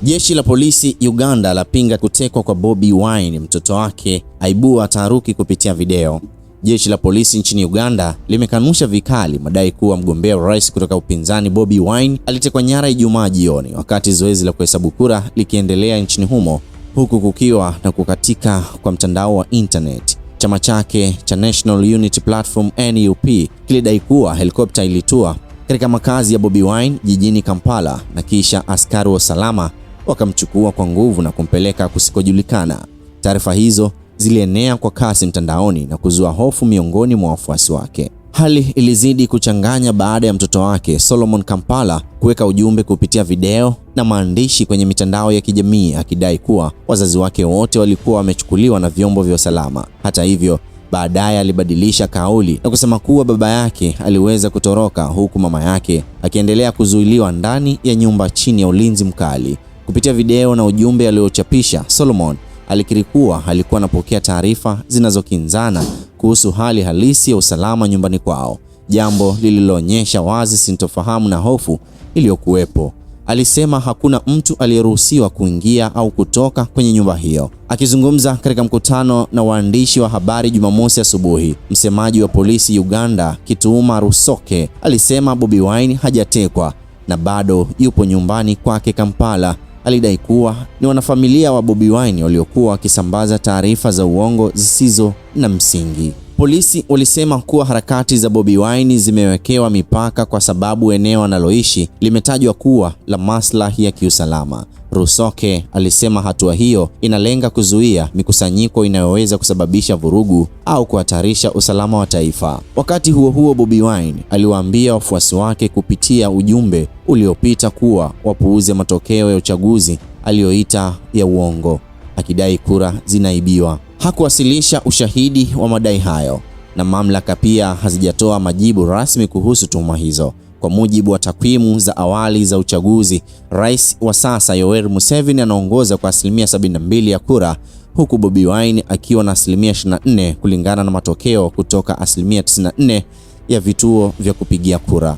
Jeshi la polisi Uganda lapinga kutekwa kwa Bobi Wine, mtoto wake aibua taharuki kupitia video. Jeshi la polisi nchini Uganda limekanusha vikali madai kuwa mgombea urais kutoka upinzani Bobi Wine alitekwa nyara Ijumaa jioni wakati zoezi la kuhesabu kura likiendelea nchini humo, huku kukiwa na kukatika kwa mtandao wa internet. Chama chake cha National Unity Platform NUP kilidai kuwa helikopta ilitua katika makazi ya Bobi Wine jijini Kampala na kisha askari wa usalama wakamchukua kwa nguvu na kumpeleka kusikojulikana. Taarifa hizo zilienea kwa kasi mtandaoni na kuzua hofu miongoni mwa wafuasi wake. Hali ilizidi kuchanganya baada ya mtoto wake Solomon Kampala kuweka ujumbe kupitia video na maandishi kwenye mitandao ya kijamii akidai kuwa wazazi wake wote walikuwa wamechukuliwa na vyombo vya usalama. Hata hivyo, baadaye alibadilisha kauli na kusema kuwa baba yake aliweza kutoroka huku mama yake akiendelea kuzuiliwa ndani ya nyumba chini ya ulinzi mkali. Kupitia video na ujumbe aliochapisha, Solomon alikiri kuwa alikuwa anapokea taarifa zinazokinzana kuhusu hali halisi ya usalama nyumbani kwao, jambo lililoonyesha wazi sintofahamu na hofu iliyokuwepo. Alisema hakuna mtu aliyeruhusiwa kuingia au kutoka kwenye nyumba hiyo. Akizungumza katika mkutano na waandishi wa habari Jumamosi asubuhi, msemaji wa polisi Uganda, Kituuma Rusoke, alisema Bobi Wine hajatekwa na bado yupo nyumbani kwake Kampala. Alidai kuwa ni wanafamilia wa Bobi Wine waliokuwa wakisambaza taarifa za uongo zisizo na msingi. Polisi walisema kuwa harakati za Bobi Wine zimewekewa mipaka kwa sababu eneo analoishi limetajwa kuwa la maslahi ya kiusalama. Rusoke alisema hatua hiyo inalenga kuzuia mikusanyiko inayoweza kusababisha vurugu au kuhatarisha usalama wa taifa. Wakati huo huo, Bobi Wine aliwaambia wafuasi wake kupitia ujumbe uliopita kuwa wapuuze matokeo ya uchaguzi aliyoita ya uongo, akidai kura zinaibiwa. Hakuwasilisha ushahidi wa madai hayo na mamlaka pia hazijatoa majibu rasmi kuhusu tuhuma hizo. Kwa mujibu wa takwimu za awali za uchaguzi, rais wa sasa Yoweri Museveni anaongoza kwa asilimia 72 ya kura, huku Bobi Wine akiwa na asilimia 24 kulingana na matokeo kutoka asilimia 94 ya vituo vya kupigia kura.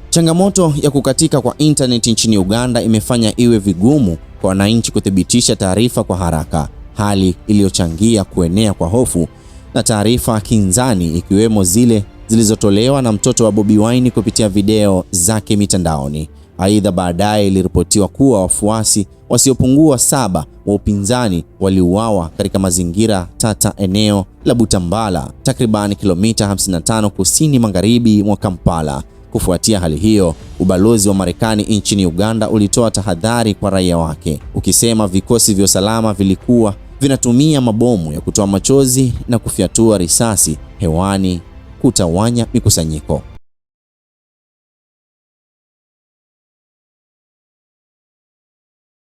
Changamoto ya kukatika kwa internet nchini Uganda imefanya iwe vigumu kwa wananchi kuthibitisha taarifa kwa haraka, hali iliyochangia kuenea kwa hofu na taarifa kinzani, ikiwemo zile zilizotolewa na mtoto wa Bobi Wine kupitia video zake mitandaoni. Aidha, baadaye iliripotiwa kuwa wafuasi wasiopungua 7 wa upinzani waliuawa katika mazingira tata eneo la Butambala, takriban kilomita 55 kusini magharibi mwa Kampala. Kufuatia hali hiyo, ubalozi wa Marekani nchini Uganda ulitoa tahadhari kwa raia wake, ukisema vikosi vya usalama vilikuwa vinatumia mabomu ya kutoa machozi na kufyatua risasi hewani kutawanya mikusanyiko.